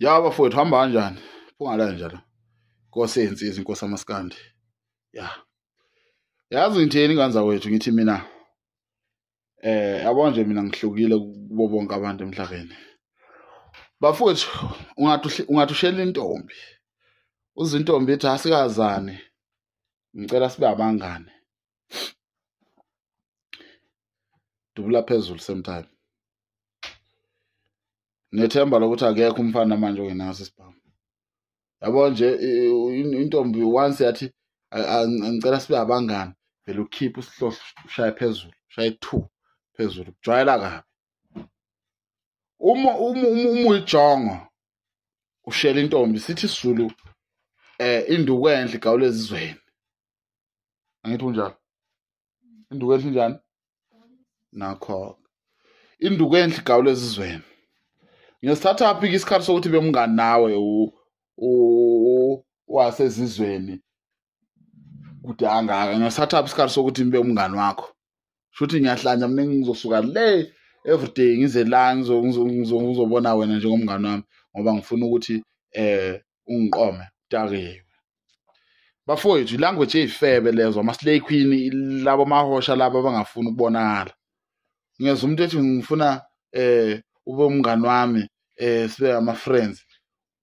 Ya bafowethu hamba kanjani? Phungala nje la. Nkosi yenzizi inkosi amaskandi. Ya. Yazi ngithini kanza wethu ngithi mina yabo nje mina ngihlukile kubo bonke abantu emhlabeni. Bafowethu ungathushela intombi. Uzintombi ethi asikazane. Ngicela sibe abangane. Dubula phezulu sometime. Nethemba lokuthi akekho umfana manje ongenaso isibhamu. Yabo nje intombi once yathi ngicela sibe abangane vele ukhipha usihlohlo ushaya phezulu, ushaya 2 phezulu kujwayela kabi. Uma uyijongo ushela intombi sithi isiZulu induku enhle igawule ezizweni. Angithi kunjalo. Induku enhle njani? Nakho. Induku enhle igawule ezizweni. Ngiyasithatha phi isikhathi sokuthi bemngani nawe wasezizweni kude angaka. Ngiyasithatha isikhathi sokuthi nibe umngani wakho. Shuthi ngiyahlanja mina ngizosuka le everyday ngize la ngizobona wena njengomngani wami ngoba ngifuna ukuthi ungiqome takewe. Bafowethu ilanguage eyifebe lezo ama-slay queen labo mahosha labo abangafuni ukubonakala. Ngiyeza umuntu ethi ngifuna ube umngani wami sibe ama friends.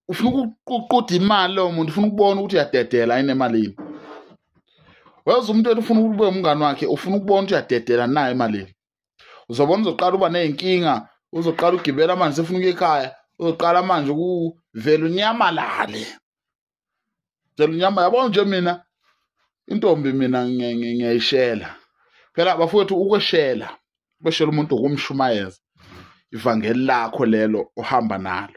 Ufuna ukuquda imali lo muntu ufuna ukubona ukuthi uyadedela ayine emalini. Weza umuntu ethi ufuna ube umngani wakhe ufuna ukubona ukuthi uyadedela nayo emalini. Uzobona uzoqala uba nezinkinga, uzoqala ugibela manje sefuna ukuya ekhaya, uzoqala manje ukuvela unyamalale. Vela unyama yabo nje mina intombi mina ngiyayishela. Phela bafowethu ukweshela umuntu ukumshumayeza. Ivangeli lakho lelo ohamba nalo.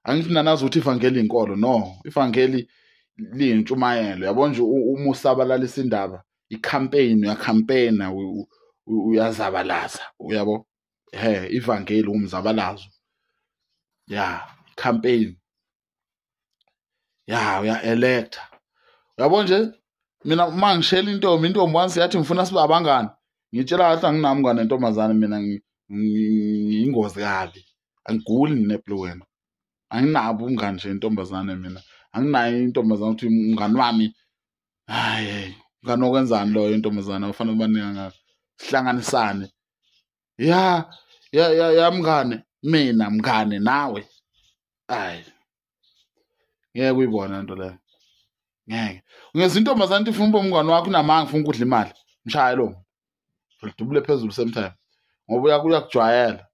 Angithi nanazi ukuthi ivangeli inkolo no, ivangeli liyintshumayelo. Yabo nje uma usabalalisa indaba, icampaign uyacampaigna uyazabalaza uyabo ivangeli umzabalazo ya campaign ya uya electa yabo nje mina mangishela intombi once yathi ngifuna sibe abangani ngitshela kahle anginami ngane nentombazane mina ngiyingozi kabi angiguli neblue wena anginabo umngani nje intombazane mina anginayo intombazane ukuthi umngani wami hayi ngani okwenzani lo intombazane ufanele ubanika ngakho sihlanganisane ya mngane mina mngane nawe hayi ngeke uyibona into leyo ngeke ungeza intombazane ifuna ube umngane wakho unamanga ufuna ukudla imali mshaya lo udubule phezulu sometime ngoba uyakujwayela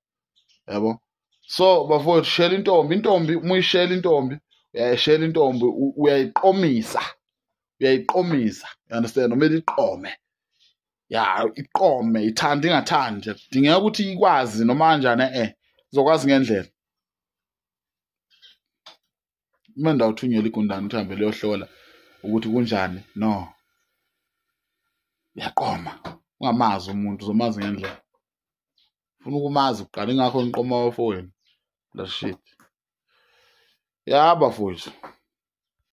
yabo. So bafowethu shela intombi umuyishela intombi uyayishela intombi uyayiqomisa you understand noma iqome ya iqome ithanda ingathandi kudingeka ukuthi ikwazi noma kanjani izokwazi ngendlela uma ndawuthunyela igundane uthambe leyohlola ukuthi kunjani no yaqoma ungamazi umuntu uzomazi ngendlela ufuna ukumazi uqala ingakho ngiqoma bafowethu la shit ya bafowethu.